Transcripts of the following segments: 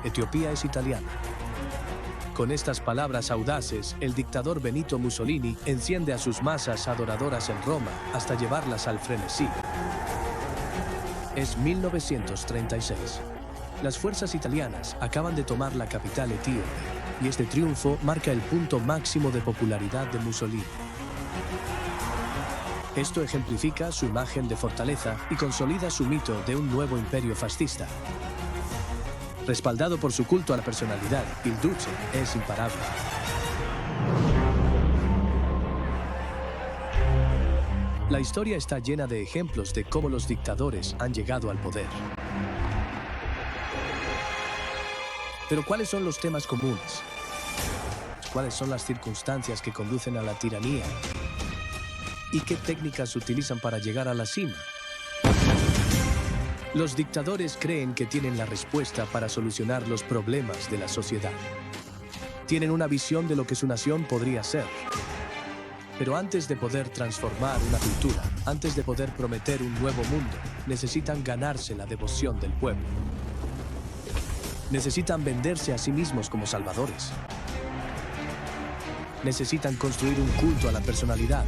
Etiopía es italiana. Con estas palabras audaces, el dictador Benito Mussolini enciende a sus masas adoradoras en Roma hasta llevarlas al frenesí. Es 1936. Las fuerzas italianas acaban de tomar la capital etíope, y este triunfo marca el punto máximo de popularidad de Mussolini. Esto ejemplifica su imagen de fortaleza y consolida su mito de un nuevo imperio fascista. Respaldado por su culto a la personalidad, il Duce es imparable. La historia está llena de ejemplos de cómo los dictadores han llegado al poder. Pero ¿cuáles son los temas comunes? ¿Cuáles son las circunstancias que conducen a la tiranía? ¿Y qué técnicas utilizan para llegar a la cima? Los dictadores creen que tienen la respuesta para solucionar los problemas de la sociedad. Tienen una visión de lo que su nación podría ser. Pero antes de poder transformar una cultura, antes de poder prometer un nuevo mundo, necesitan ganarse la devoción del pueblo. Necesitan venderse a sí mismos como salvadores. Necesitan construir un culto a la personalidad.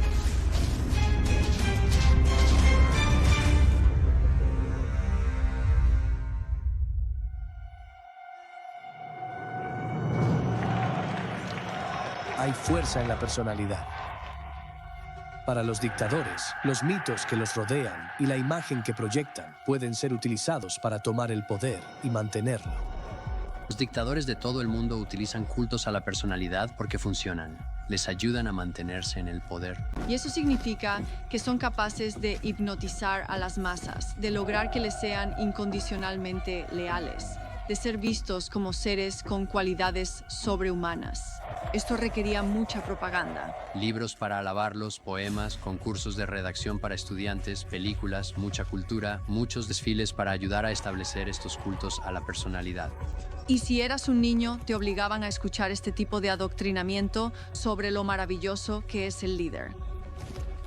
Hay fuerza en la personalidad. Para los dictadores, los mitos que los rodean y la imagen que proyectan pueden ser utilizados para tomar el poder y mantenerlo. Los dictadores de todo el mundo utilizan cultos a la personalidad porque funcionan. Les ayudan a mantenerse en el poder. Y eso significa que son capaces de hipnotizar a las masas, de lograr que les sean incondicionalmente leales, de ser vistos como seres con cualidades sobrehumanas. Esto requería mucha propaganda. Libros para alabarlos, poemas, concursos de redacción para estudiantes, películas, mucha cultura, muchos desfiles para ayudar a establecer estos cultos a la personalidad. Y si eras un niño, te obligaban a escuchar este tipo de adoctrinamiento sobre lo maravilloso que es el líder.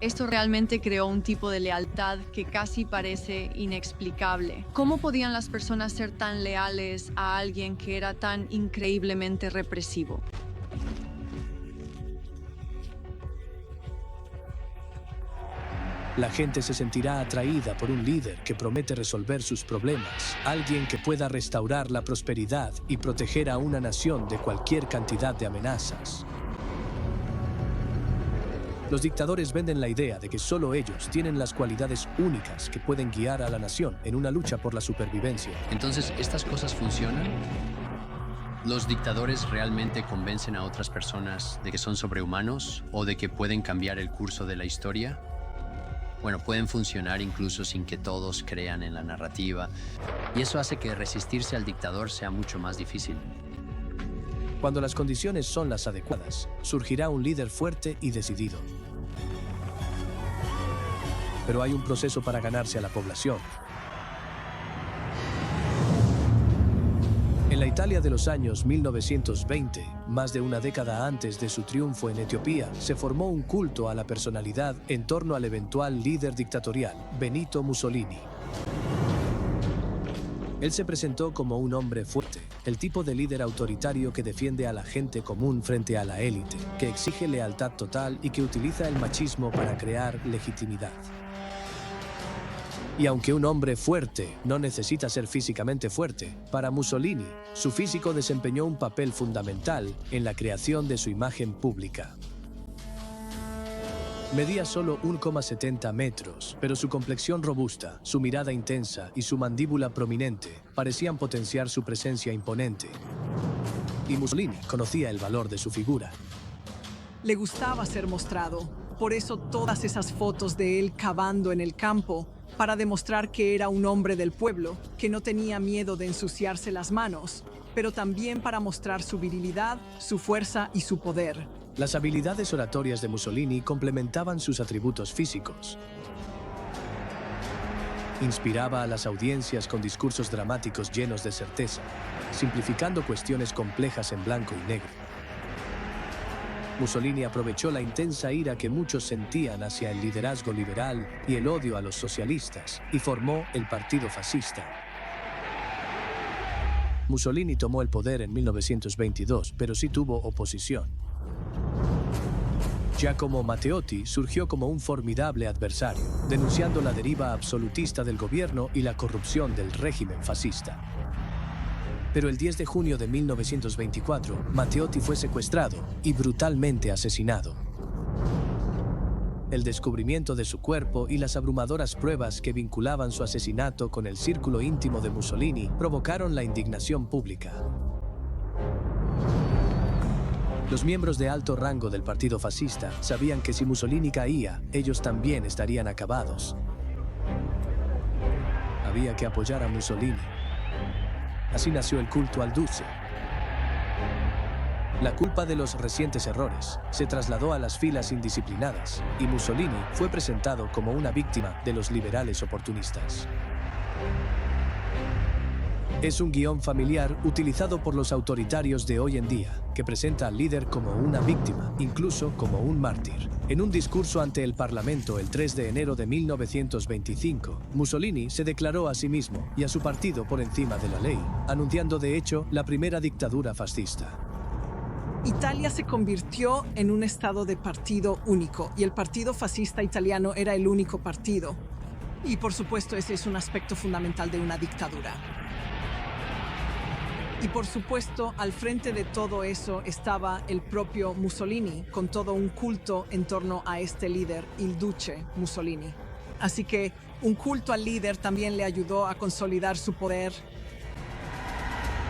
Esto realmente creó un tipo de lealtad que casi parece inexplicable. ¿Cómo podían las personas ser tan leales a alguien que era tan increíblemente represivo? La gente se sentirá atraída por un líder que promete resolver sus problemas, alguien que pueda restaurar la prosperidad y proteger a una nación de cualquier cantidad de amenazas. Los dictadores venden la idea de que solo ellos tienen las cualidades únicas que pueden guiar a la nación en una lucha por la supervivencia. Entonces, ¿estas cosas funcionan? ¿Los dictadores realmente convencen a otras personas de que son sobrehumanos o de que pueden cambiar el curso de la historia? Bueno, pueden funcionar incluso sin que todos crean en la narrativa, y eso hace que resistirse al dictador sea mucho más difícil. Cuando las condiciones son las adecuadas, surgirá un líder fuerte y decidido. Pero hay un proceso para ganarse a la población. En la Italia de los años 1920, más de una década antes de su triunfo en Etiopía, se formó un culto a la personalidad en torno al eventual líder dictatorial, Benito Mussolini. Él se presentó como un hombre fuerte, el tipo de líder autoritario que defiende a la gente común frente a la élite, que exige lealtad total y que utiliza el machismo para crear legitimidad. Y aunque un hombre fuerte no necesita ser físicamente fuerte, para Mussolini, su físico desempeñó un papel fundamental en la creación de su imagen pública. Medía solo 1,70 metros, pero su complexión robusta, su mirada intensa y su mandíbula prominente parecían potenciar su presencia imponente. Y Mussolini conocía el valor de su figura. Le gustaba ser mostrado, por eso todas esas fotos de él cavando en el campo, para demostrar que era un hombre del pueblo, que no tenía miedo de ensuciarse las manos, pero también para mostrar su virilidad, su fuerza y su poder. Las habilidades oratorias de Mussolini complementaban sus atributos físicos. Inspiraba a las audiencias con discursos dramáticos llenos de certeza, simplificando cuestiones complejas en blanco y negro. Mussolini aprovechó la intensa ira que muchos sentían hacia el liderazgo liberal y el odio a los socialistas y formó el Partido Fascista. Mussolini tomó el poder en 1922, pero sí tuvo oposición. Giacomo Matteotti surgió como un formidable adversario, denunciando la deriva absolutista del gobierno y la corrupción del régimen fascista. Pero el 10 de junio de 1924, Matteotti fue secuestrado y brutalmente asesinado. El descubrimiento de su cuerpo y las abrumadoras pruebas que vinculaban su asesinato con el círculo íntimo de Mussolini provocaron la indignación pública. Los miembros de alto rango del partido fascista sabían que si Mussolini caía, ellos también estarían acabados. Había que apoyar a Mussolini. Así nació el culto al Duce. La culpa de los recientes errores se trasladó a las filas indisciplinadas y Mussolini fue presentado como una víctima de los liberales oportunistas. Es un guión familiar utilizado por los autoritarios de hoy en día, que presenta al líder como una víctima, incluso como un mártir. En un discurso ante el Parlamento el 3 de enero de 1925, Mussolini se declaró a sí mismo y a su partido por encima de la ley, anunciando de hecho la primera dictadura fascista. Italia se convirtió en un estado de partido único y el Partido Fascista Italiano era el único partido. Y por supuesto ese es un aspecto fundamental de una dictadura. Y por supuesto, al frente de todo eso estaba el propio Mussolini, con todo un culto en torno a este líder, il Duce Mussolini. Así que un culto al líder también le ayudó a consolidar su poder.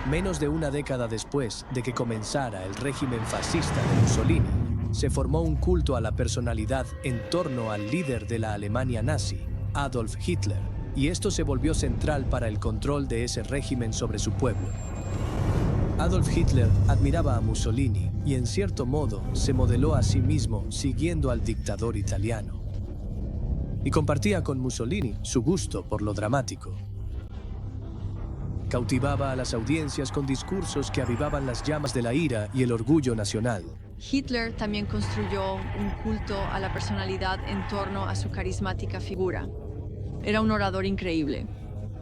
Menos de una década después de que comenzara el régimen fascista de Mussolini, se formó un culto a la personalidad en torno al líder de la Alemania nazi, Adolf Hitler, y esto se volvió central para el control de ese régimen sobre su pueblo. Adolf Hitler admiraba a Mussolini y en cierto modo se modeló a sí mismo siguiendo al dictador italiano. Y compartía con Mussolini su gusto por lo dramático. Cautivaba a las audiencias con discursos que avivaban las llamas de la ira y el orgullo nacional. Hitler también construyó un culto a la personalidad en torno a su carismática figura. Era un orador increíble.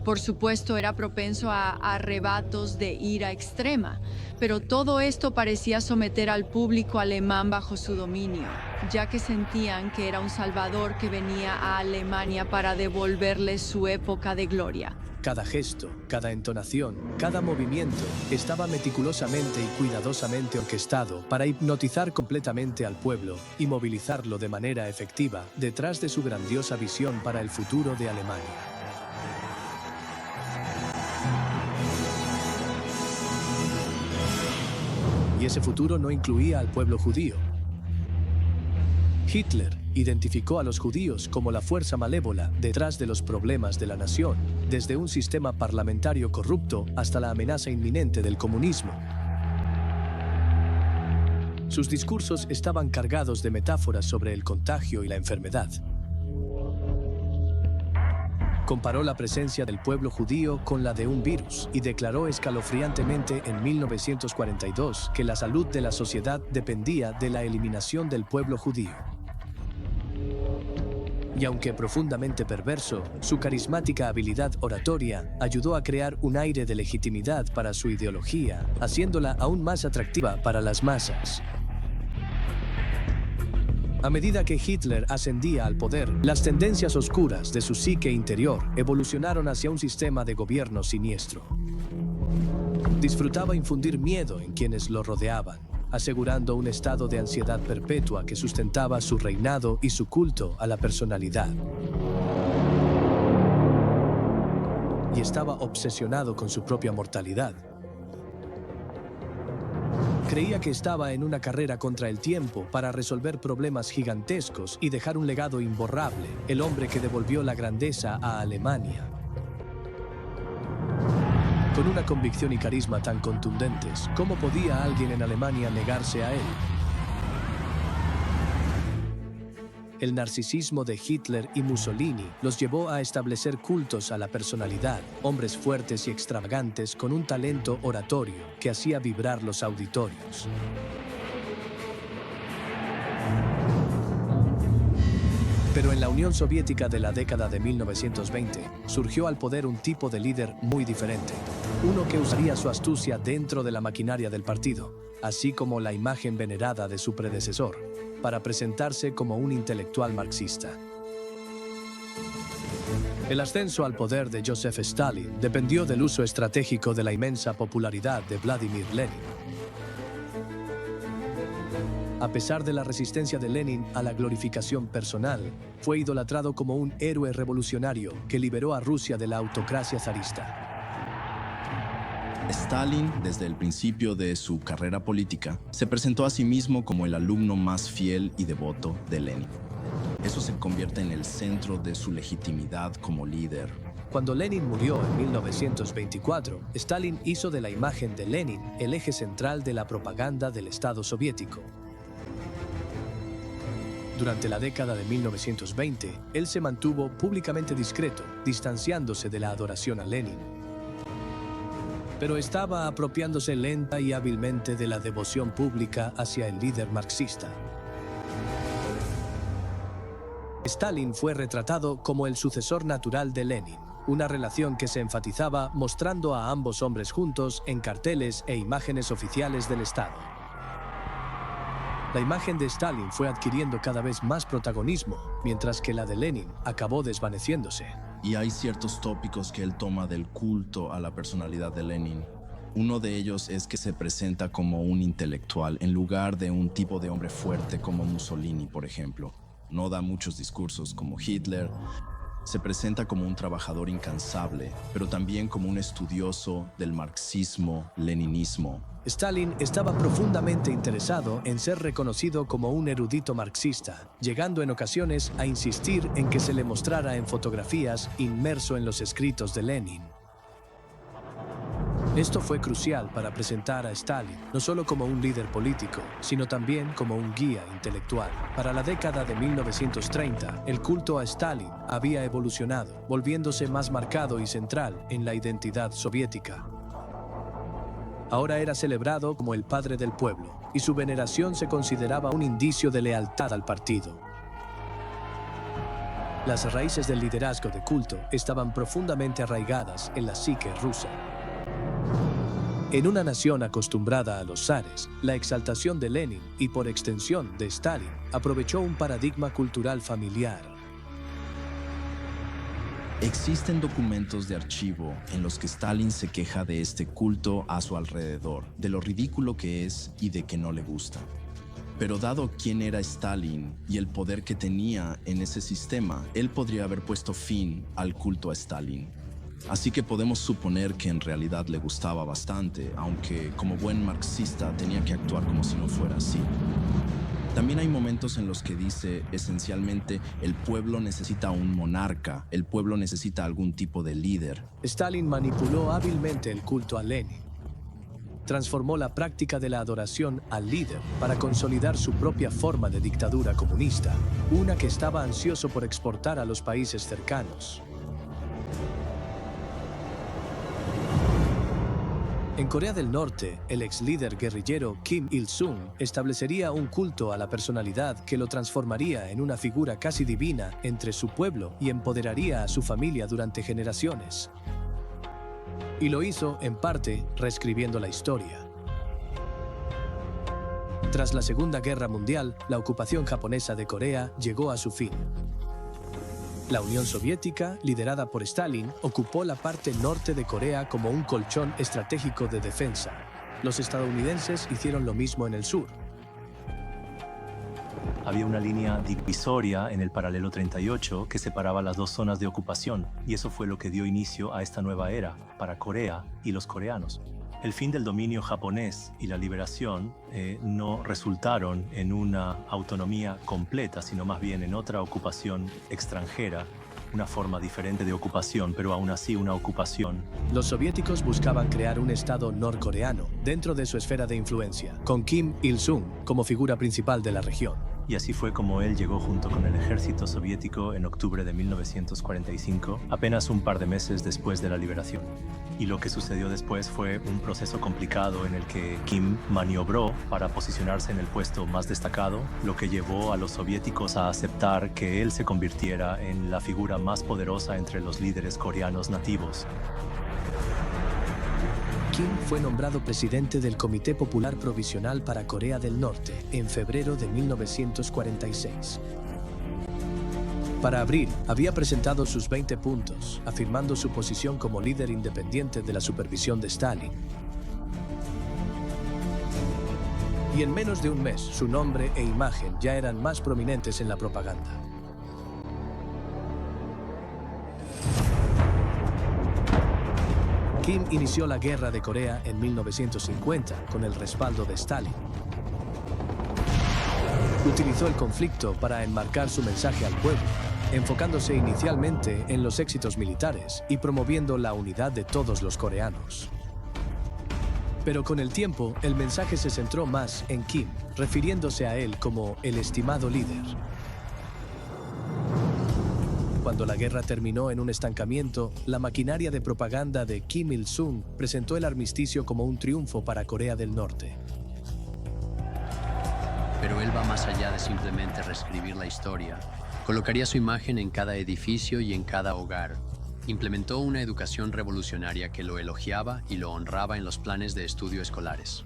Por supuesto, era propenso a arrebatos de ira extrema, pero todo esto parecía someter al público alemán bajo su dominio, ya que sentían que era un salvador que venía a Alemania para devolverles su época de gloria. Cada gesto, cada entonación, cada movimiento estaba meticulosamente y cuidadosamente orquestado para hipnotizar completamente al pueblo y movilizarlo de manera efectiva detrás de su grandiosa visión para el futuro de Alemania. Y ese futuro no incluía al pueblo judío. Hitler identificó a los judíos como la fuerza malévola detrás de los problemas de la nación, desde un sistema parlamentario corrupto hasta la amenaza inminente del comunismo. Sus discursos estaban cargados de metáforas sobre el contagio y la enfermedad. Comparó la presencia del pueblo judío con la de un virus y declaró escalofriantemente en 1942 que la salud de la sociedad dependía de la eliminación del pueblo judío. Y aunque profundamente perverso, su carismática habilidad oratoria ayudó a crear un aire de legitimidad para su ideología, haciéndola aún más atractiva para las masas. A medida que Hitler ascendía al poder, las tendencias oscuras de su psique interior evolucionaron hacia un sistema de gobierno siniestro. Disfrutaba infundir miedo en quienes lo rodeaban, asegurando un estado de ansiedad perpetua que sustentaba su reinado y su culto a la personalidad. Y estaba obsesionado con su propia mortalidad. Creía que estaba en una carrera contra el tiempo para resolver problemas gigantescos y dejar un legado imborrable, el hombre que devolvió la grandeza a Alemania. Con una convicción y carisma tan contundentes, ¿cómo podía alguien en Alemania negarse a él? El narcisismo de Hitler y Mussolini los llevó a establecer cultos a la personalidad, hombres fuertes y extravagantes con un talento oratorio que hacía vibrar los auditorios. Pero en la Unión Soviética de la década de 1920 surgió al poder un tipo de líder muy diferente. uno que usaría su astucia dentro de la maquinaria del partido, así como la imagen venerada de su predecesor, para presentarse como un intelectual marxista. El ascenso al poder de Joseph Stalin dependió del uso estratégico de la inmensa popularidad de Vladimir Lenin. A pesar de la resistencia de Lenin a la glorificación personal, fue idolatrado como un héroe revolucionario que liberó a Rusia de la autocracia zarista. Stalin, desde el principio de su carrera política, se presentó a sí mismo como el alumno más fiel y devoto de Lenin. Eso se convierte en el centro de su legitimidad como líder. Cuando Lenin murió en 1924, Stalin hizo de la imagen de Lenin el eje central de la propaganda del Estado soviético. Durante la década de 1920, él se mantuvo públicamente discreto, distanciándose de la adoración a Lenin. Pero estaba apropiándose lenta y hábilmente de la devoción pública hacia el líder marxista. Stalin fue retratado como el sucesor natural de Lenin, una relación que se enfatizaba mostrando a ambos hombres juntos en carteles e imágenes oficiales del Estado. La imagen de Stalin fue adquiriendo cada vez más protagonismo, mientras que la de Lenin acabó desvaneciéndose. Y hay ciertos tópicos que él toma del culto a la personalidad de Lenin. Uno de ellos es que se presenta como un intelectual en lugar de un tipo de hombre fuerte como Mussolini, por ejemplo. No da muchos discursos como Hitler. Se presenta como un trabajador incansable, pero también como un estudioso del marxismo-leninismo. Stalin estaba profundamente interesado en ser reconocido como un erudito marxista, llegando en ocasiones a insistir en que se le mostrara en fotografías inmerso en los escritos de Lenin. Esto fue crucial para presentar a Stalin no solo como un líder político, sino también como un guía intelectual. Para la década de 1930, el culto a Stalin había evolucionado, volviéndose más marcado y central en la identidad soviética. Ahora era celebrado como el padre del pueblo, y su veneración se consideraba un indicio de lealtad al partido. Las raíces del liderazgo de culto estaban profundamente arraigadas en la psique rusa. En una nación acostumbrada a los zares, la exaltación de Lenin y por extensión de Stalin aprovechó un paradigma cultural familiar. Existen documentos de archivo en los que Stalin se queja de este culto a su alrededor, de lo ridículo que es y de que no le gusta. Pero dado quién era Stalin y el poder que tenía en ese sistema, él podría haber puesto fin al culto a Stalin. Así que podemos suponer que en realidad le gustaba bastante, aunque como buen marxista tenía que actuar como si no fuera así. También hay momentos en los que dice, esencialmente, el pueblo necesita un monarca, el pueblo necesita algún tipo de líder. Stalin manipuló hábilmente el culto a Lenin. Transformó la práctica de la adoración al líder para consolidar su propia forma de dictadura comunista, una que estaba ansioso por exportar a los países cercanos. En Corea del Norte, el ex líder guerrillero Kim Il-sung establecería un culto a la personalidad que lo transformaría en una figura casi divina entre su pueblo y empoderaría a su familia durante generaciones. Y lo hizo, en parte, reescribiendo la historia. Tras la Segunda Guerra Mundial, la ocupación japonesa de Corea llegó a su fin. La Unión Soviética, liderada por Stalin, ocupó la parte norte de Corea como un colchón estratégico de defensa. Los estadounidenses hicieron lo mismo en el sur. Había una línea divisoria en el paralelo 38 que separaba las dos zonas de ocupación, y eso fue lo que dio inicio a esta nueva era para Corea y los coreanos. El fin del dominio japonés y la liberación no resultaron en una autonomía completa, sino más bien en otra ocupación extranjera, una forma diferente de ocupación, pero aún así una ocupación. Los soviéticos buscaban crear un estado norcoreano dentro de su esfera de influencia, con Kim Il-sung como figura principal de la región. Y así fue como él llegó junto con el ejército soviético en octubre de 1945, apenas un par de meses después de la liberación. Y lo que sucedió después fue un proceso complicado en el que Kim maniobró para posicionarse en el puesto más destacado, lo que llevó a los soviéticos a aceptar que él se convirtiera en la figura más poderosa entre los líderes coreanos nativos. Kim fue nombrado presidente del Comité Popular Provisional para Corea del Norte en febrero de 1946. Para abril, había presentado sus 20 puntos, afirmando su posición como líder independiente de la supervisión de Stalin. Y en menos de un mes, su nombre e imagen ya eran más prominentes en la propaganda. Kim inició la Guerra de Corea en 1950 con el respaldo de Stalin. Utilizó el conflicto para enmarcar su mensaje al pueblo, enfocándose inicialmente en los éxitos militares y promoviendo la unidad de todos los coreanos. Pero con el tiempo, el mensaje se centró más en Kim, refiriéndose a él como el estimado líder. Cuando la guerra terminó en un estancamiento, la maquinaria de propaganda de Kim Il-sung presentó el armisticio como un triunfo para Corea del Norte. Pero él va más allá de simplemente reescribir la historia. Colocaría su imagen en cada edificio y en cada hogar. Implementó una educación revolucionaria que lo elogiaba y lo honraba en los planes de estudio escolares.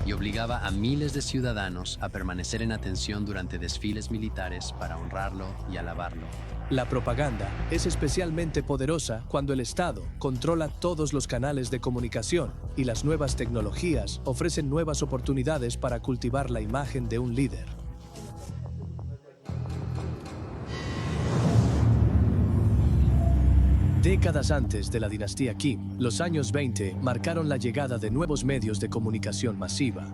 Y obligaba a miles de ciudadanos a permanecer en atención durante desfiles militares para honrarlo y alabarlo. La propaganda es especialmente poderosa cuando el Estado controla todos los canales de comunicación y las nuevas tecnologías ofrecen nuevas oportunidades para cultivar la imagen de un líder. Décadas antes de la dinastía Kim, los años 20 marcaron la llegada de nuevos medios de comunicación masiva.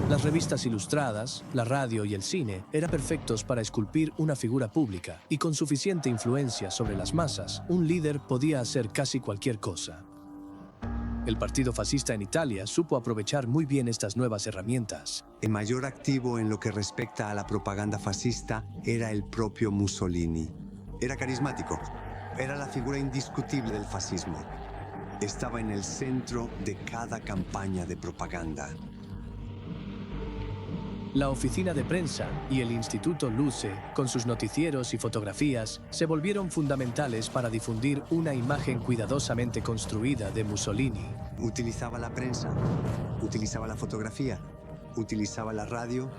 Las revistas ilustradas, la radio y el cine eran perfectos para esculpir una figura pública, y con suficiente influencia sobre las masas, un líder podía hacer casi cualquier cosa. El partido fascista en Italia supo aprovechar muy bien estas nuevas herramientas. El mayor activo en lo que respecta a la propaganda fascista era el propio Mussolini. Era carismático, era la figura indiscutible del fascismo. Estaba en el centro de cada campaña de propaganda. La oficina de prensa y el Instituto Luce, con sus noticieros y fotografías, se volvieron fundamentales para difundir una imagen cuidadosamente construida de Mussolini. Utilizaba la prensa, utilizaba la fotografía, utilizaba la radio,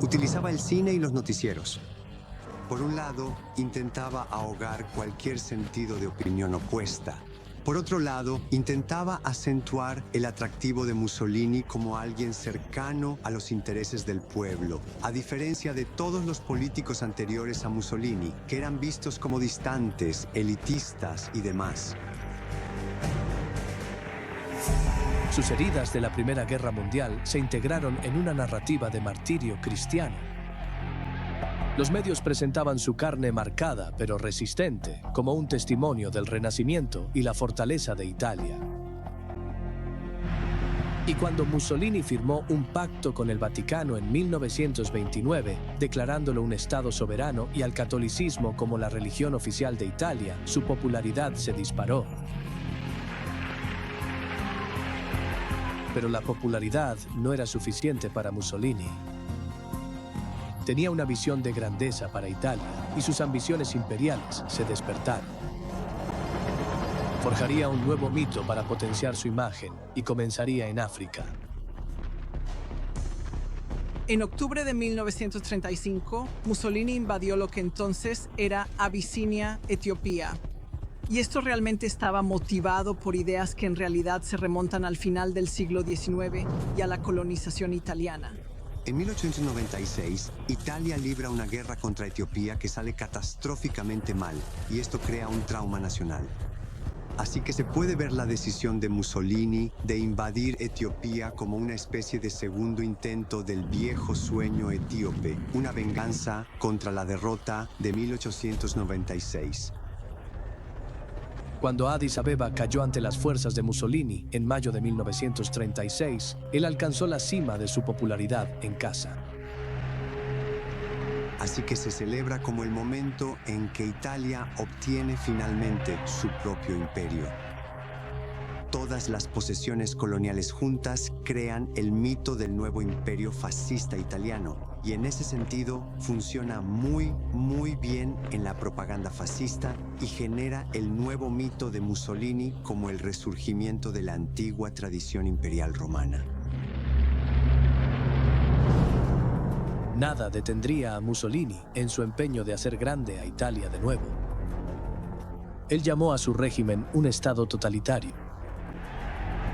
utilizaba el cine y los noticieros. Por un lado, intentaba ahogar cualquier sentido de opinión opuesta. Por otro lado, intentaba acentuar el atractivo de Mussolini como alguien cercano a los intereses del pueblo, a diferencia de todos los políticos anteriores a Mussolini, que eran vistos como distantes, elitistas y demás. Sus heridas de la Primera Guerra Mundial se integraron en una narrativa de martirio cristiano. Los medios presentaban su carne marcada pero resistente como un testimonio del renacimiento y la fortaleza de Italia. Y cuando Mussolini firmó un pacto con el Vaticano en 1929, declarándolo un Estado soberano y al catolicismo como la religión oficial de Italia, su popularidad se disparó. Pero la popularidad no era suficiente para Mussolini. Tenía una visión de grandeza para Italia y sus ambiciones imperiales se despertaron. Forjaría un nuevo mito para potenciar su imagen y comenzaría en África. En octubre de 1935, Mussolini invadió lo que entonces era Abisinia, Etiopía. Y esto realmente estaba motivado por ideas que en realidad se remontan al final del siglo XIX y a la colonización italiana. En 1896, Italia libra una guerra contra Etiopía que sale catastróficamente mal, y esto crea un trauma nacional. Así que se puede ver la decisión de Mussolini de invadir Etiopía como una especie de segundo intento del viejo sueño etíope, una venganza contra la derrota de 1896. Cuando Addis Abeba cayó ante las fuerzas de Mussolini en mayo de 1936, él alcanzó la cima de su popularidad en casa. Así que se celebra como el momento en que Italia obtiene finalmente su propio imperio. Todas las posesiones coloniales juntas crean el mito del nuevo imperio fascista italiano, y en ese sentido funciona muy bien en la propaganda fascista y genera el nuevo mito de Mussolini como el resurgimiento de la antigua tradición imperial romana. Nada detendría a Mussolini en su empeño de hacer grande a Italia de nuevo. Él llamó a su régimen un estado totalitario.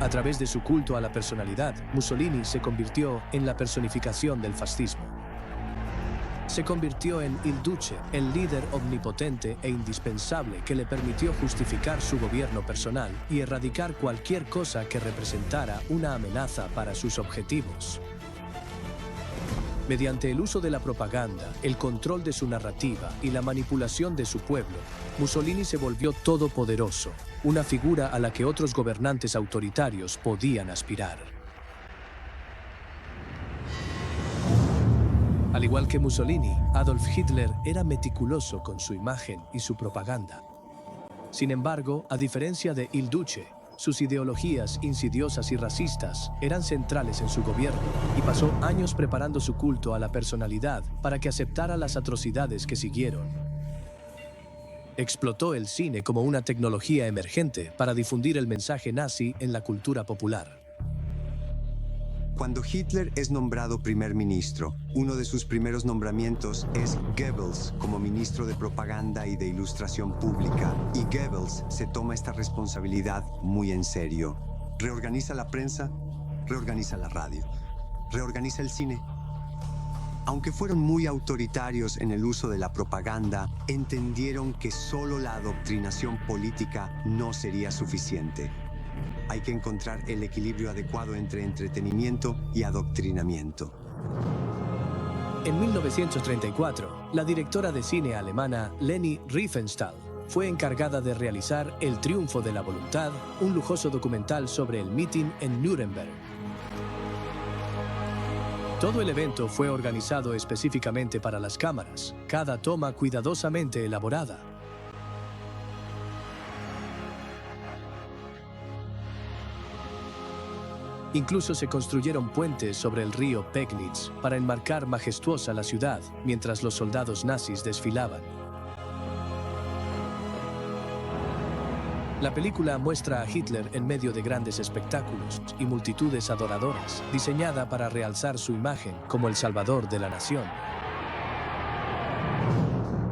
A través de su culto a la personalidad, Mussolini se convirtió en la personificación del fascismo. Se convirtió en Il Duce, el líder omnipotente e indispensable que le permitió justificar su gobierno personal y erradicar cualquier cosa que representara una amenaza para sus objetivos. Mediante el uso de la propaganda, el control de su narrativa y la manipulación de su pueblo, Mussolini se volvió todopoderoso, una figura a la que otros gobernantes autoritarios podían aspirar. Al igual que Mussolini, Adolf Hitler era meticuloso con su imagen y su propaganda. Sin embargo, a diferencia de Il Duce, sus ideologías insidiosas y racistas eran centrales en su gobierno y pasó años preparando su culto a la personalidad para que aceptara las atrocidades que siguieron. Explotó el cine como una tecnología emergente para difundir el mensaje nazi en la cultura popular. Cuando Hitler es nombrado primer ministro, uno de sus primeros nombramientos es Goebbels como ministro de propaganda y de ilustración pública, y Goebbels se toma esta responsabilidad muy en serio. Reorganiza la prensa, reorganiza la radio, reorganiza el cine. Aunque fueron muy autoritarios en el uso de la propaganda, entendieron que solo la adoctrinación política no sería suficiente. Hay que encontrar el equilibrio adecuado entre entretenimiento y adoctrinamiento. En 1934, la directora de cine alemana Leni Riefenstahl fue encargada de realizar El triunfo de la voluntad, un lujoso documental sobre el mitin en Nuremberg. Todo el evento fue organizado específicamente para las cámaras, cada toma cuidadosamente elaborada. Incluso se construyeron puentes sobre el río Pegnitz para enmarcar majestuosa la ciudad mientras los soldados nazis desfilaban. La película muestra a Hitler en medio de grandes espectáculos y multitudes adoradoras, diseñada para realzar su imagen como el salvador de la nación.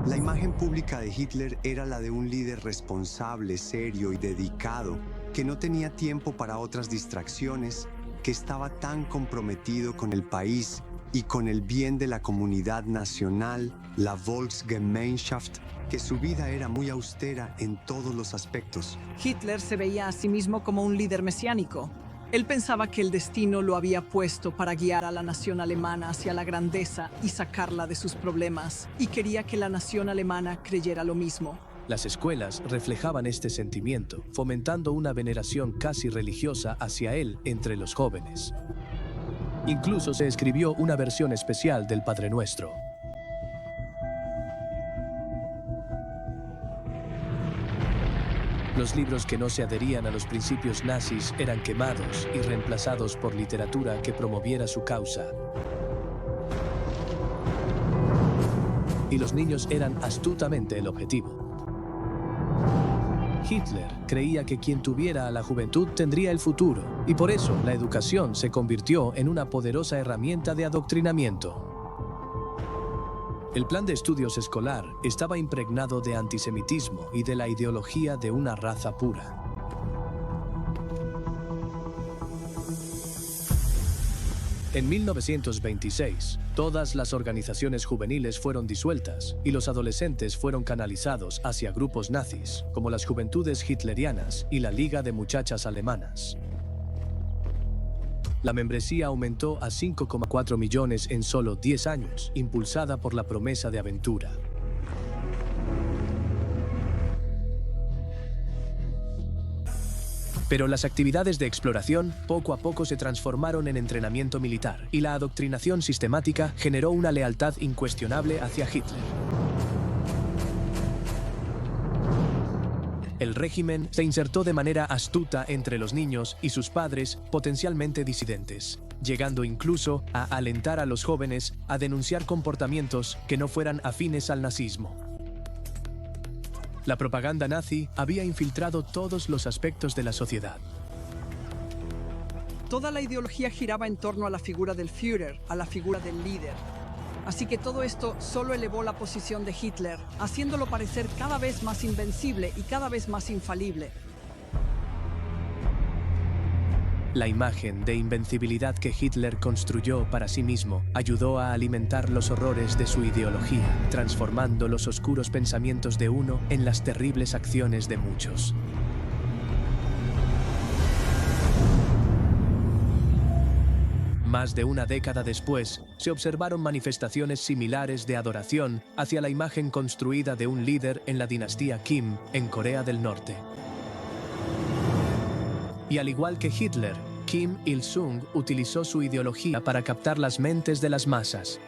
La imagen pública de Hitler era la de un líder responsable, serio y dedicado, que no tenía tiempo para otras distracciones, que estaba tan comprometido con el país y con el bien de la comunidad nacional, la Volksgemeinschaft, que su vida era muy austera en todos los aspectos. Hitler se veía a sí mismo como un líder mesiánico. Él pensaba que el destino lo había puesto para guiar a la nación alemana hacia la grandeza y sacarla de sus problemas, y quería que la nación alemana creyera lo mismo. Las escuelas reflejaban este sentimiento, fomentando una veneración casi religiosa hacia él entre los jóvenes. Incluso se escribió una versión especial del Padre Nuestro. Los libros que no se adherían a los principios nazis eran quemados y reemplazados por literatura que promoviera su causa. Y los niños eran astutamente el objetivo. Hitler creía que quien tuviera a la juventud tendría el futuro, y por eso la educación se convirtió en una poderosa herramienta de adoctrinamiento. El plan de estudios escolar estaba impregnado de antisemitismo y de la ideología de una raza pura. En 1926, todas las organizaciones juveniles fueron disueltas y los adolescentes fueron canalizados hacia grupos nazis, como las Juventudes Hitlerianas y la Liga de Muchachas Alemanas. La membresía aumentó a 5,4 millones en solo 10 años, impulsada por la promesa de aventura. Pero las actividades de exploración poco a poco se transformaron en entrenamiento militar, y la adoctrinación sistemática generó una lealtad incuestionable hacia Hitler. El régimen se insertó de manera astuta entre los niños y sus padres potencialmente disidentes, llegando incluso a alentar a los jóvenes a denunciar comportamientos que no fueran afines al nazismo. La propaganda nazi había infiltrado todos los aspectos de la sociedad. Toda la ideología giraba en torno a la figura del Führer, a la figura del líder. Así que todo esto solo elevó la posición de Hitler, haciéndolo parecer cada vez más invencible y cada vez más infalible. La imagen de invencibilidad que Hitler construyó para sí mismo ayudó a alimentar los horrores de su ideología, transformando los oscuros pensamientos de uno en las terribles acciones de muchos. Más de una década después, se observaron manifestaciones similares de adoración hacia la imagen construida de un líder en la dinastía Kim en Corea del Norte. Y al igual que Hitler, Kim Il-sung utilizó su ideología para captar las mentes de las masas.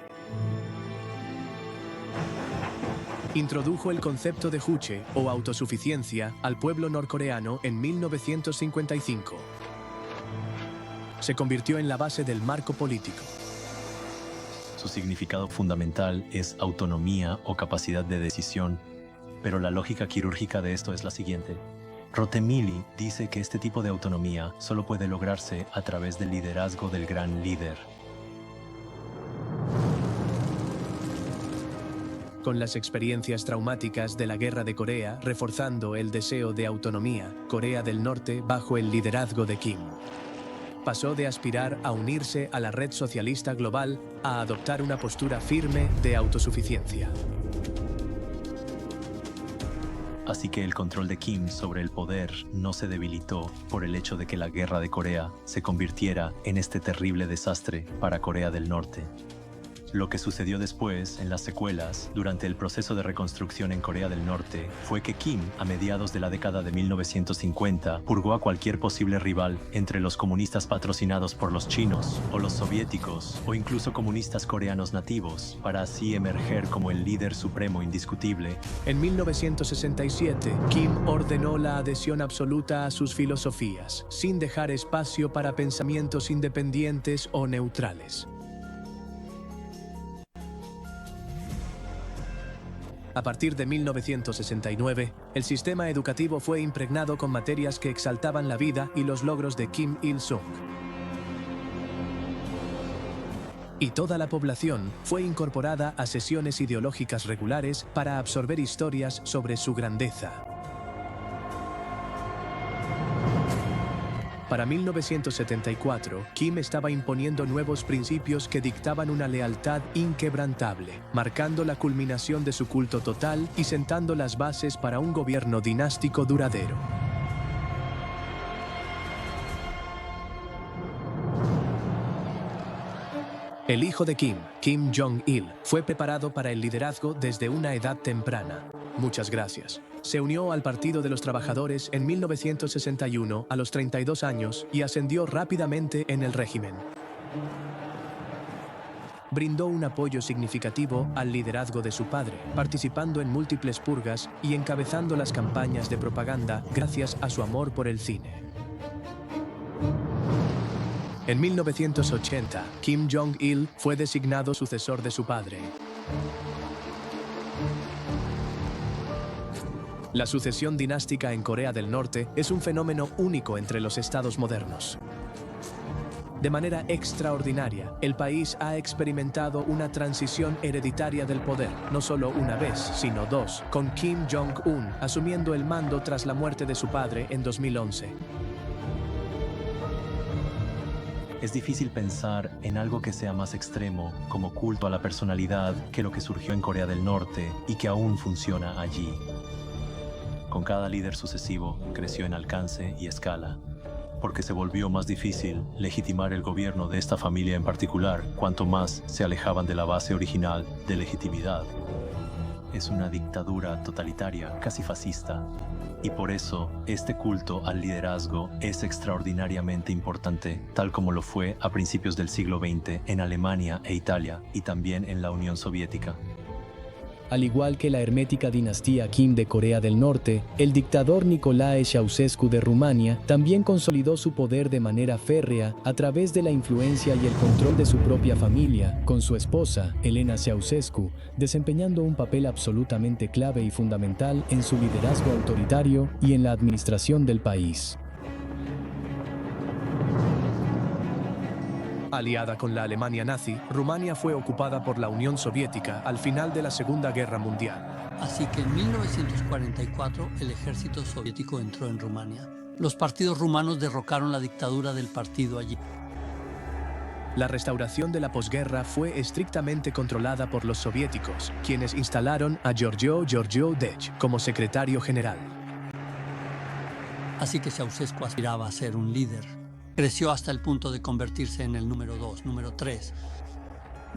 Introdujo el concepto de juche o autosuficiencia al pueblo norcoreano en 1955. Se convirtió en la base del marco político. Su significado fundamental es autonomía o capacidad de decisión, pero la lógica quirúrgica de esto es la siguiente. Rottemili dice que este tipo de autonomía solo puede lograrse a través del liderazgo del gran líder. Con las experiencias traumáticas de la Guerra de Corea reforzando el deseo de autonomía, Corea del Norte, bajo el liderazgo de Kim, pasó de aspirar a unirse a la red socialista global a adoptar una postura firme de autosuficiencia. Así que el control de Kim sobre el poder no se debilitó por el hecho de que la Guerra de Corea se convirtiera en este terrible desastre para Corea del Norte. Lo que sucedió después, en las secuelas, durante el proceso de reconstrucción en Corea del Norte, fue que Kim, a mediados de la década de 1950, purgó a cualquier posible rival entre los comunistas patrocinados por los chinos, o los soviéticos, o incluso comunistas coreanos nativos, para así emerger como el líder supremo indiscutible. En 1967, Kim ordenó la adhesión absoluta a sus filosofías, sin dejar espacio para pensamientos independientes o neutrales. A partir de 1969, el sistema educativo fue impregnado con materias que exaltaban la vida y los logros de Kim Il-sung. Y toda la población fue incorporada a sesiones ideológicas regulares para absorber historias sobre su grandeza. Para 1974, Kim estaba imponiendo nuevos principios que dictaban una lealtad inquebrantable, marcando la culminación de su culto total y sentando las bases para un gobierno dinástico duradero. El hijo de Kim, Kim Jong-il, fue preparado para el liderazgo desde una edad temprana. Muchas gracias. Se unió al Partido de los Trabajadores en 1961 a los 32 años y ascendió rápidamente en el régimen. Brindó un apoyo significativo al liderazgo de su padre, participando en múltiples purgas y encabezando las campañas de propaganda gracias a su amor por el cine. En 1980, Kim Jong-il fue designado sucesor de su padre. La sucesión dinástica en Corea del Norte es un fenómeno único entre los estados modernos. De manera extraordinaria, el país ha experimentado una transición hereditaria del poder, no solo una vez, sino dos, con Kim Jong-un asumiendo el mando tras la muerte de su padre en 2011. Es difícil pensar en algo que sea más extremo, como culto a la personalidad, que lo que surgió en Corea del Norte y que aún funciona allí. Con cada líder sucesivo, creció en alcance y escala, porque se volvió más difícil legitimar el gobierno de esta familia en particular, cuanto más se alejaban de la base original de legitimidad. Es una dictadura totalitaria, casi fascista, y por eso este culto al liderazgo es extraordinariamente importante, tal como lo fue a principios del siglo XX en Alemania e Italia, y también en la Unión Soviética. Al igual que la hermética dinastía Kim de Corea del Norte, el dictador Nicolae Ceausescu de Rumania también consolidó su poder de manera férrea a través de la influencia y el control de su propia familia, con su esposa, Elena Ceausescu, desempeñando un papel absolutamente clave y fundamental en su liderazgo autoritario y en la administración del país. Aliada con la Alemania nazi, Rumania fue ocupada por la Unión Soviética al final de la Segunda Guerra Mundial. Así que en 1944 el ejército soviético entró en Rumania. Los partidos rumanos derrocaron la dictadura del partido allí. La restauración de la posguerra fue estrictamente controlada por los soviéticos, quienes instalaron a Georgiou Dej como secretario general. Así que Ceausescu aspiraba a ser un líder. Creció hasta el punto de convertirse en el número 2, número 3.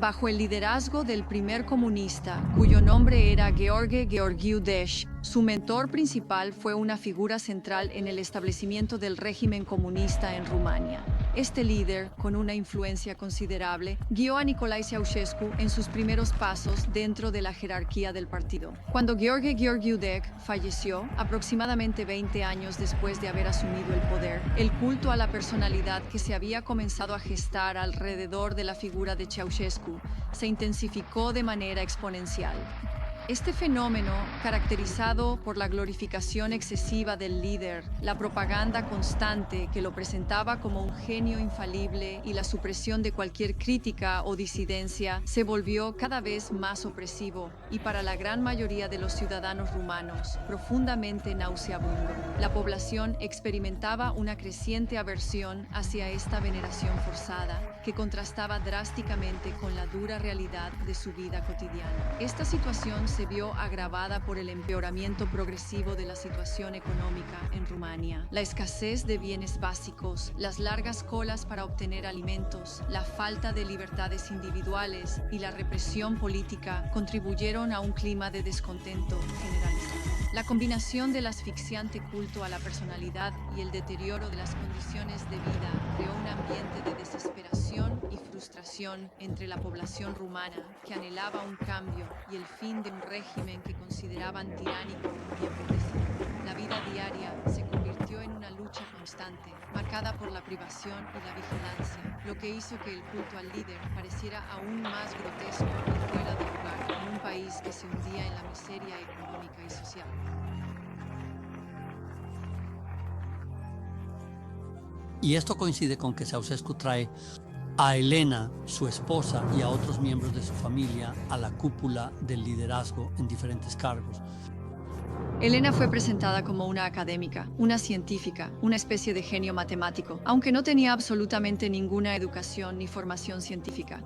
Bajo el liderazgo del primer comunista, cuyo nombre era Gheorghe Gheorghiu Dej, su mentor principal fue una figura central en el establecimiento del régimen comunista en Rumania. Este líder, con una influencia considerable, guió a Nicolae Ceausescu en sus primeros pasos dentro de la jerarquía del partido. Cuando Gheorghe Gheorghiu Dej falleció, aproximadamente 20 años después de haber asumido el poder, el culto a la personalidad que se había comenzado a gestar alrededor de la figura de Ceausescu se intensificó de manera exponencial. Este fenómeno, caracterizado por la glorificación excesiva del líder, la propaganda constante que lo presentaba como un genio infalible y la supresión de cualquier crítica o disidencia, se volvió cada vez más opresivo y para la gran mayoría de los ciudadanos rumanos, profundamente nauseabundo. La población experimentaba una creciente aversión hacia esta veneración forzada, que contrastaba drásticamente con la dura realidad de su vida cotidiana. Esta situación se vio agravada por el empeoramiento progresivo de la situación económica en Rumania. La escasez de bienes básicos, las largas colas para obtener alimentos, la falta de libertades individuales y la represión política contribuyeron a un clima de descontento generalizado. La combinación del asfixiante culto a la personalidad y el deterioro de las condiciones de vida creó un ambiente de desesperación y frustración entre la población rumana que anhelaba un cambio y el fin de un régimen que consideraban tiránico y empobrecido. La vida diaria se convirtió en una lucha constante, marcada por la privación y la vigilancia, lo que hizo que el culto al líder pareciera aún más grotesco y fuera de lugar en un país que se hundía en la miseria económica y social. Y esto coincide con que Ceausescu trae a Elena, su esposa, y a otros miembros de su familia a la cúpula del liderazgo en diferentes cargos. Elena fue presentada como una académica, una científica, una especie de genio matemático, aunque no tenía absolutamente ninguna educación ni formación científica.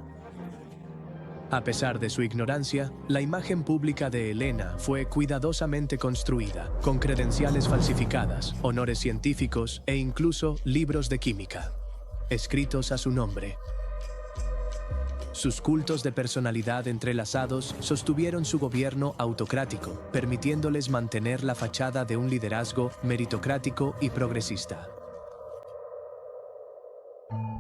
A pesar de su ignorancia, la imagen pública de Elena fue cuidadosamente construida, con credenciales falsificadas, honores científicos e incluso libros de química, escritos a su nombre. Sus cultos de personalidad entrelazados sostuvieron su gobierno autocrático, permitiéndoles mantener la fachada de un liderazgo meritocrático y progresista.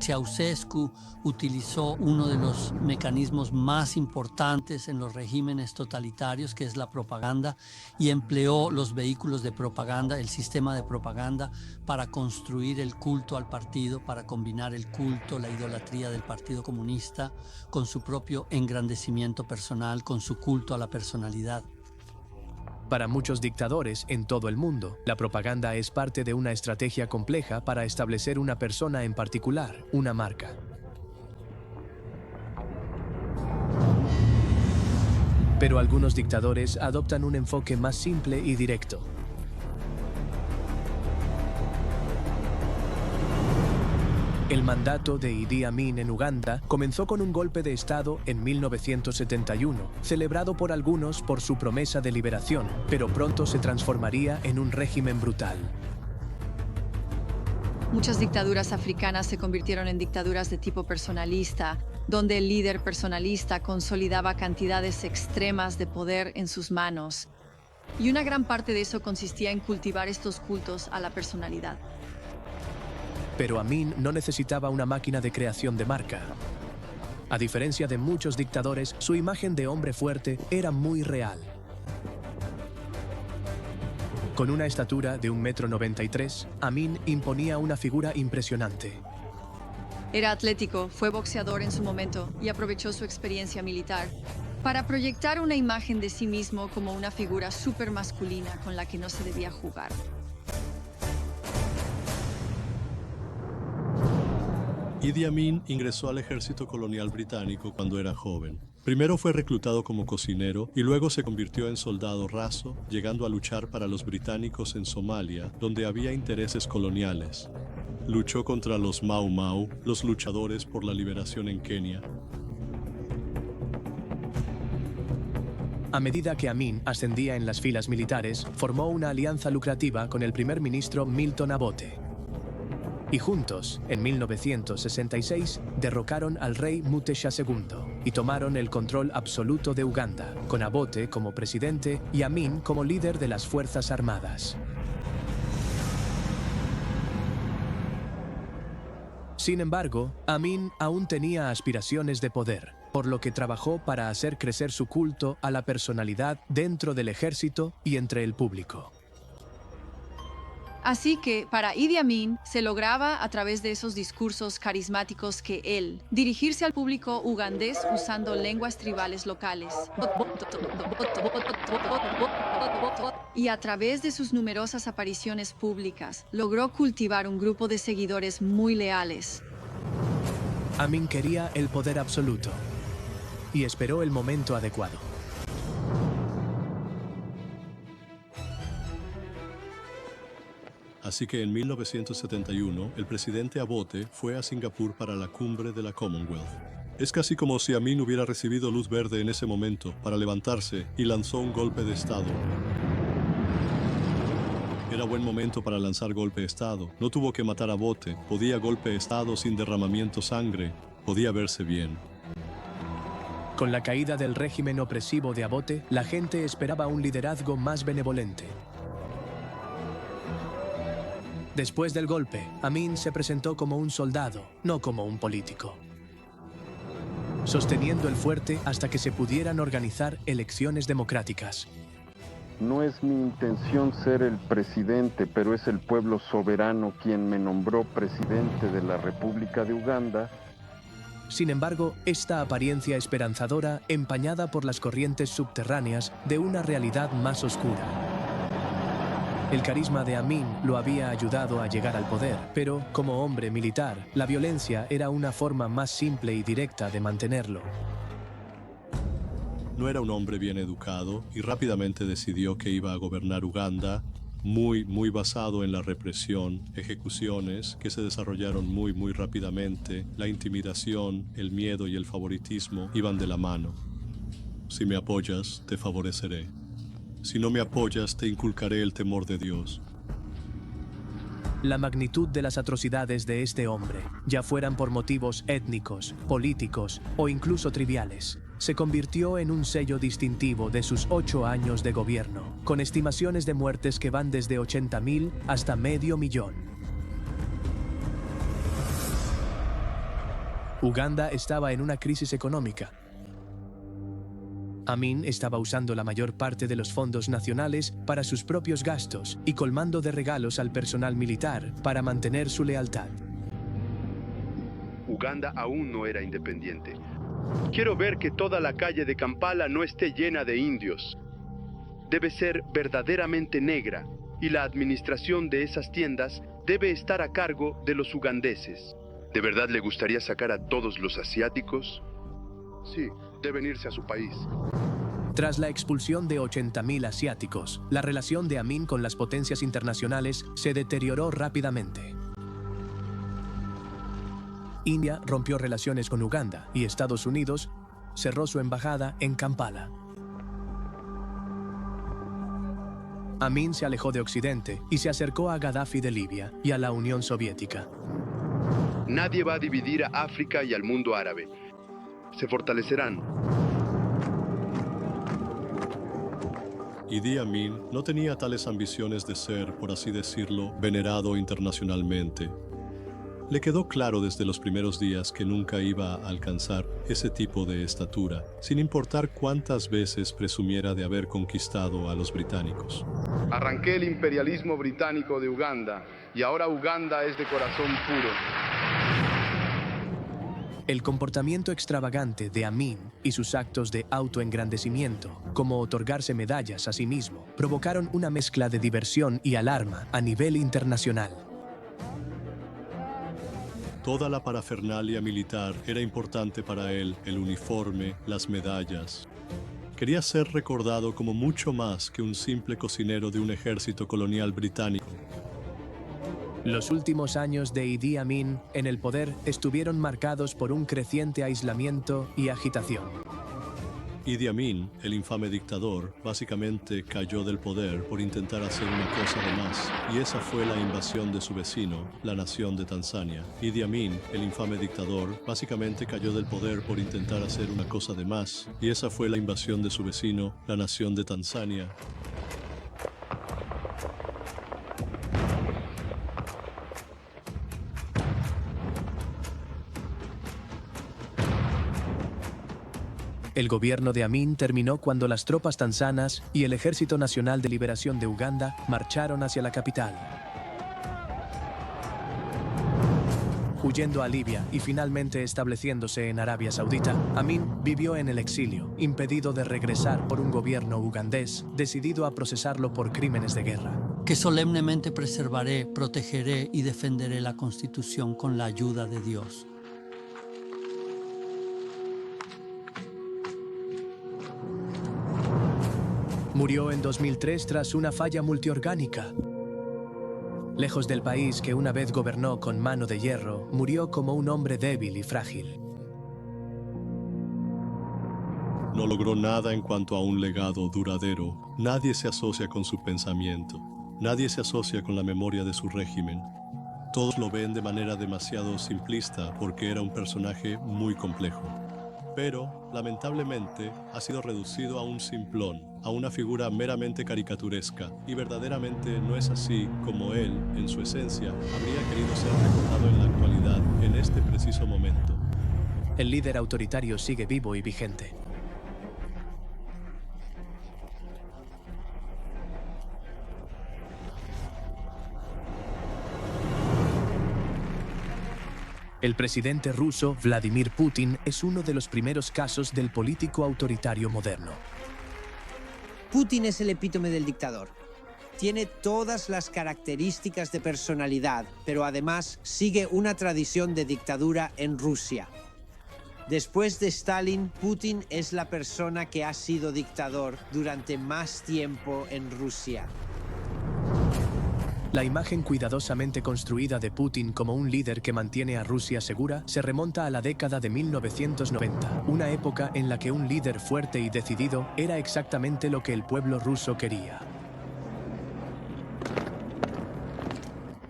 Ceausescu utilizó uno de los mecanismos más importantes en los regímenes totalitarios, que es la propaganda, y empleó los vehículos de propaganda, el sistema de propaganda, para construir el culto al partido, para combinar el culto, la idolatría del Partido Comunista, con su propio engrandecimiento personal, con su culto a la personalidad. Para muchos dictadores en todo el mundo, la propaganda es parte de una estrategia compleja para establecer una persona en particular, una marca. Pero algunos dictadores adoptan un enfoque más simple y directo. El mandato de Idi Amin en Uganda comenzó con un golpe de Estado en 1971, celebrado por algunos por su promesa de liberación, pero pronto se transformaría en un régimen brutal. Muchas dictaduras africanas se convirtieron en dictaduras de tipo personalista, donde el líder personalista consolidaba cantidades extremas de poder en sus manos. Y una gran parte de eso consistía en cultivar estos cultos a la personalidad. Pero Amin no necesitaba una máquina de creación de marca. A diferencia de muchos dictadores, su imagen de hombre fuerte era muy real. Con una estatura de 1,93 m, Amin imponía una figura impresionante. Era atlético, fue boxeador en su momento y aprovechó su experiencia militar para proyectar una imagen de sí mismo como una figura súper masculina con la que no se debía jugar. Idi Amin ingresó al ejército colonial británico cuando era joven. Primero fue reclutado como cocinero y luego se convirtió en soldado raso, llegando a luchar para los británicos en Somalia, donde había intereses coloniales. Luchó contra los Mau Mau, los luchadores por la liberación en Kenia. A medida que Amin ascendía en las filas militares, formó una alianza lucrativa con el primer ministro Milton Obote. Y juntos, en 1966, derrocaron al rey Muteша II y tomaron el control absoluto de Uganda, con Obote como presidente y Amin como líder de las Fuerzas Armadas. Sin embargo, Amin aún tenía aspiraciones de poder, por lo que trabajó para hacer crecer su culto a la personalidad dentro del ejército y entre el público. Así que, para Idi Amin, se lograba a través de esos discursos carismáticos que él, dirigirse al público ugandés usando lenguas tribales locales. Y a través de sus numerosas apariciones públicas, logró cultivar un grupo de seguidores muy leales. Amin quería el poder absoluto y esperó el momento adecuado. Así que en 1971, el presidente Obote fue a Singapur para la cumbre de la Commonwealth. Es casi como si Amin hubiera recibido luz verde en ese momento para levantarse y lanzó un golpe de Estado. Era buen momento para lanzar golpe de Estado. No tuvo que matar a Obote, podía golpe de Estado sin derramamiento de sangre, podía verse bien. Con la caída del régimen opresivo de Obote, la gente esperaba un liderazgo más benevolente. Después del golpe, Amin se presentó como un soldado, no como un político, sosteniendo el fuerte hasta que se pudieran organizar elecciones democráticas. No es mi intención ser el presidente, pero es el pueblo soberano quien me nombró presidente de la República de Uganda. Sin embargo, esta apariencia esperanzadora empañada por las corrientes subterráneas de una realidad más oscura. El carisma de Amin lo había ayudado a llegar al poder, pero, como hombre militar, la violencia era una forma más simple y directa de mantenerlo. No era un hombre bien educado y rápidamente decidió que iba a gobernar Uganda, muy basado en la represión, ejecuciones que se desarrollaron muy rápidamente, la intimidación, el miedo y el favoritismo iban de la mano. Si me apoyas, te favoreceré. Si no me apoyas, te inculcaré el temor de Dios. La magnitud de las atrocidades de este hombre, ya fueran por motivos étnicos, políticos o incluso triviales, se convirtió en un sello distintivo de sus 8 años de gobierno, con estimaciones de muertes que van desde 80.000 hasta 500.000. Uganda estaba en una crisis económica. Amin estaba usando la mayor parte de los fondos nacionales para sus propios gastos y colmando de regalos al personal militar para mantener su lealtad. Uganda aún no era independiente. Quiero ver que toda la calle de Kampala no esté llena de indios. Debe ser verdaderamente negra y la administración de esas tiendas debe estar a cargo de los ugandeses. ¿De verdad le gustaría sacar a todos los asiáticos? Sí, deben irse a su país. Tras la expulsión de 80.000 asiáticos, la relación de Amin con las potencias internacionales se deterioró rápidamente. India rompió relaciones con Uganda y Estados Unidos cerró su embajada en Kampala. Amin se alejó de Occidente y se acercó a Gaddafi de Libia y a la Unión Soviética. Nadie va a dividir a África y al mundo árabe. Se fortalecerán. Idi Amin no tenía tales ambiciones de ser, por así decirlo, venerado internacionalmente. Le quedó claro desde los primeros días que nunca iba a alcanzar ese tipo de estatura, sin importar cuántas veces presumiera de haber conquistado a los británicos. Arranqué el imperialismo británico de Uganda y ahora Uganda es de corazón puro. El comportamiento extravagante de Amin y sus actos de autoengrandecimiento, como otorgarse medallas a sí mismo, provocaron una mezcla de diversión y alarma a nivel internacional. Toda la parafernalia militar era importante para él, el uniforme, las medallas. Quería ser recordado como mucho más que un simple cocinero de un ejército colonial británico. Los últimos años de Idi Amin en el poder estuvieron marcados por un creciente aislamiento y agitación. Idi Amin, el infame dictador, básicamente cayó del poder por intentar hacer una cosa de más, y esa fue la invasión de su vecino, la nación de Tanzania. Idi Amin, el infame dictador, básicamente cayó del poder por intentar hacer una cosa de más, y esa fue la invasión de su vecino, la nación de Tanzania. El gobierno de Amin terminó cuando las tropas tanzanas y el Ejército Nacional de Liberación de Uganda marcharon hacia la capital. Huyendo a Libia y finalmente estableciéndose en Arabia Saudita, Amin vivió en el exilio, impedido de regresar por un gobierno ugandés decidido a procesarlo por crímenes de guerra. Que solemnemente preservaré, protegeré y defenderé la Constitución con la ayuda de Dios. Murió en 2003 tras una falla multiorgánica. Lejos del país que una vez gobernó con mano de hierro, murió como un hombre débil y frágil. No logró nada en cuanto a un legado duradero. Nadie se asocia con su pensamiento. Nadie se asocia con la memoria de su régimen. Todos lo ven de manera demasiado simplista porque era un personaje muy complejo. Pero, lamentablemente, ha sido reducido a un simplón, a una figura meramente caricaturesca, y verdaderamente no es así como él, en su esencia, habría querido ser recordado en la actualidad, en este preciso momento. El líder autoritario sigue vivo y vigente. El presidente ruso Vladimir Putin es uno de los primeros casos del político autoritario moderno. Putin es el epítome del dictador. Tiene todas las características de personalidad, pero además sigue una tradición de dictadura en Rusia. Después de Stalin, Putin es la persona que ha sido dictador durante más tiempo en Rusia. La imagen cuidadosamente construida de Putin como un líder que mantiene a Rusia segura se remonta a la década de 1990, una época en la que un líder fuerte y decidido era exactamente lo que el pueblo ruso quería.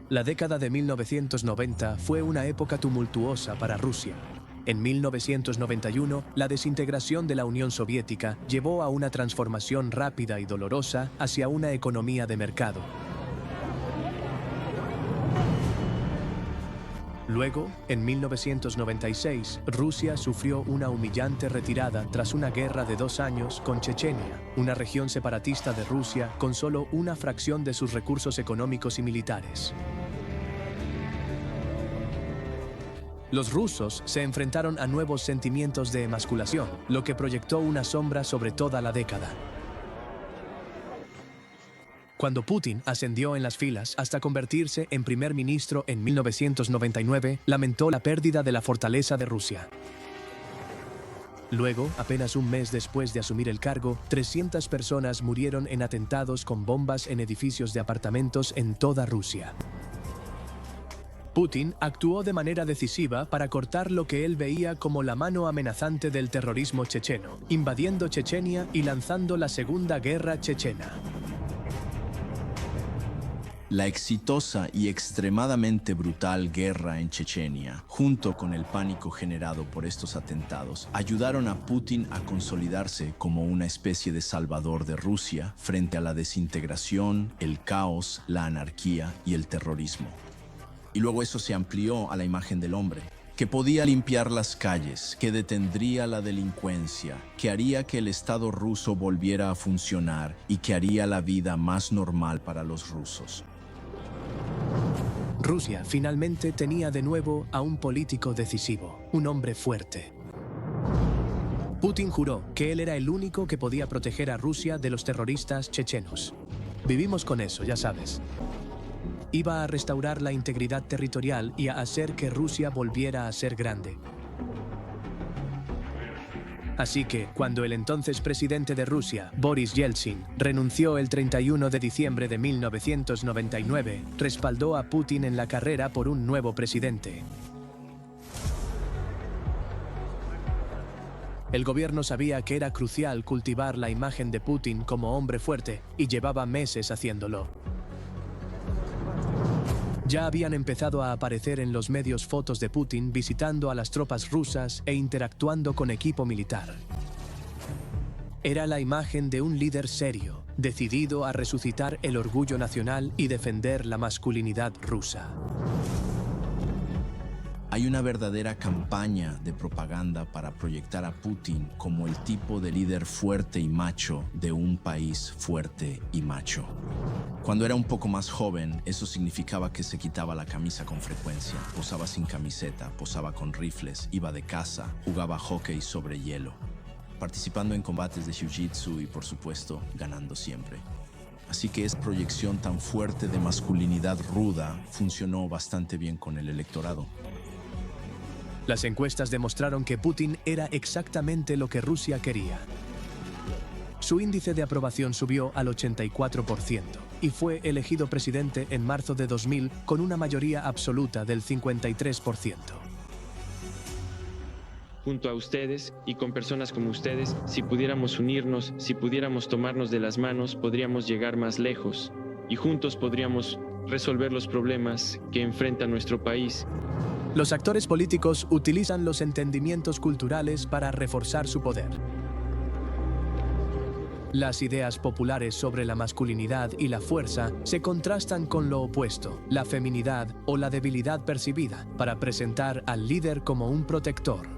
La década de 1990 fue una época tumultuosa para Rusia. En 1991, la desintegración de la Unión Soviética llevó a una transformación rápida y dolorosa hacia una economía de mercado. Luego, en 1996, Rusia sufrió una humillante retirada tras una guerra de 2 años con Chechenia, una región separatista de Rusia con solo una fracción de sus recursos económicos y militares. Los rusos se enfrentaron a nuevos sentimientos de emasculación, lo que proyectó una sombra sobre toda la década. Cuando Putin ascendió en las filas hasta convertirse en primer ministro en 1999, lamentó la pérdida de la fortaleza de Rusia. Luego, apenas un mes después de asumir el cargo, 300 personas murieron en atentados con bombas en edificios de apartamentos en toda Rusia. Putin actuó de manera decisiva para cortar lo que él veía como la mano amenazante del terrorismo checheno, invadiendo Chechenia y lanzando la Segunda Guerra Chechena. La exitosa y extremadamente brutal guerra en Chechenia, junto con el pánico generado por estos atentados, ayudaron a Putin a consolidarse como una especie de salvador de Rusia frente a la desintegración, el caos, la anarquía y el terrorismo. Y luego eso se amplió a la imagen del hombre, que podía limpiar las calles, que detendría la delincuencia, que haría que el Estado ruso volviera a funcionar y que haría la vida más normal para los rusos. Rusia finalmente tenía de nuevo a un político decisivo, un hombre fuerte. Putin juró que él era el único que podía proteger a Rusia de los terroristas chechenos. Vivimos con eso, ya sabes. Iba a restaurar la integridad territorial y a hacer que Rusia volviera a ser grande. Así que, cuando el entonces presidente de Rusia, Boris Yeltsin, renunció el 31 de diciembre de 1999, respaldó a Putin en la carrera por un nuevo presidente. El gobierno sabía que era crucial cultivar la imagen de Putin como hombre fuerte y llevaba meses haciéndolo. Ya habían empezado a aparecer en los medios fotos de Putin visitando a las tropas rusas e interactuando con equipo militar. Era la imagen de un líder serio, decidido a resucitar el orgullo nacional y defender la masculinidad rusa. Hay una verdadera campaña de propaganda para proyectar a Putin como el tipo de líder fuerte y macho de un país fuerte y macho. Cuando era un poco más joven, eso significaba que se quitaba la camisa con frecuencia, posaba sin camiseta, posaba con rifles, iba de caza, jugaba hockey sobre hielo, participando en combates de jiu-jitsu y, por supuesto, ganando siempre. Así que esa proyección tan fuerte de masculinidad ruda funcionó bastante bien con el electorado. Las encuestas demostraron que Putin era exactamente lo que Rusia quería. Su índice de aprobación subió al 84% y fue elegido presidente en marzo de 2000 con una mayoría absoluta del 53%. Junto a ustedes y con personas como ustedes, si pudiéramos unirnos, si pudiéramos tomarnos de las manos, podríamos llegar más lejos y juntos podríamos resolver los problemas que enfrenta nuestro país. Los actores políticos utilizan los entendimientos culturales para reforzar su poder. Las ideas populares sobre la masculinidad y la fuerza se contrastan con lo opuesto, la feminidad o la debilidad percibida, para presentar al líder como un protector.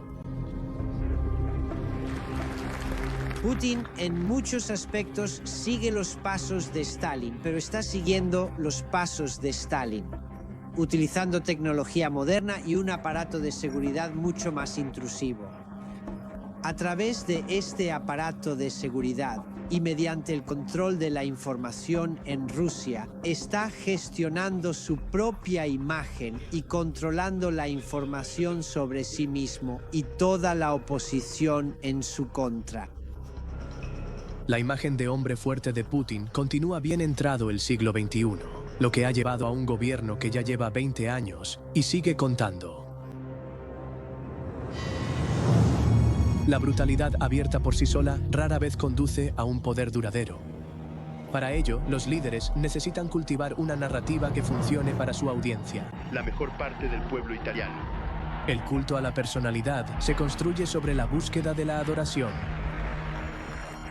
Putin en muchos aspectos sigue los pasos de Stalin, pero está siguiendo los pasos de Stalin, utilizando tecnología moderna y un aparato de seguridad mucho más intrusivo. A través de este aparato de seguridad y mediante el control de la información en Rusia, está gestionando su propia imagen y controlando la información sobre sí mismo y toda la oposición en su contra. La imagen de hombre fuerte de Putin continúa bien entrado el siglo XXI, lo que ha llevado a un gobierno que ya lleva 20 años y sigue contando. La brutalidad abierta por sí sola rara vez conduce a un poder duradero. Para ello, los líderes necesitan cultivar una narrativa que funcione para su audiencia. La mejor parte del pueblo italiano. El culto a la personalidad se construye sobre la búsqueda de la adoración.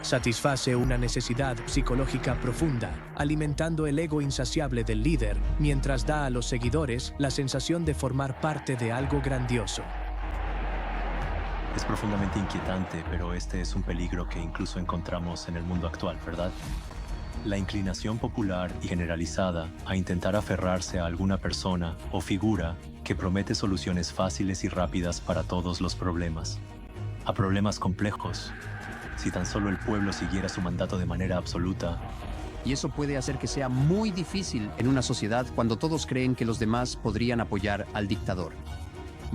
Satisface una necesidad psicológica profunda, alimentando el ego insaciable del líder, mientras da a los seguidores la sensación de formar parte de algo grandioso. Es profundamente inquietante, pero este es un peligro que incluso encontramos en el mundo actual, ¿verdad? La inclinación popular y generalizada a intentar aferrarse a alguna persona o figura que promete soluciones fáciles y rápidas para todos los problemas. A problemas complejos. Si tan solo el pueblo siguiera su mandato de manera absoluta. Y eso puede hacer que sea muy difícil en una sociedad cuando todos creen que los demás podrían apoyar al dictador.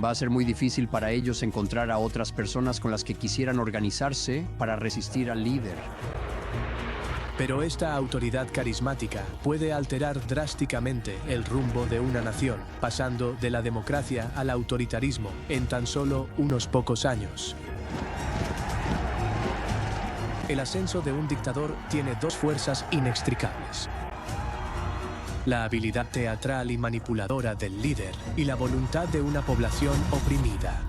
Va a ser muy difícil para ellos encontrar a otras personas con las que quisieran organizarse para resistir al líder. Pero esta autoridad carismática puede alterar drásticamente el rumbo de una nación, pasando de la democracia al autoritarismo en tan solo unos pocos años. El ascenso de un dictador tiene dos fuerzas inextricables: la habilidad teatral y manipuladora del líder y la voluntad de una población oprimida.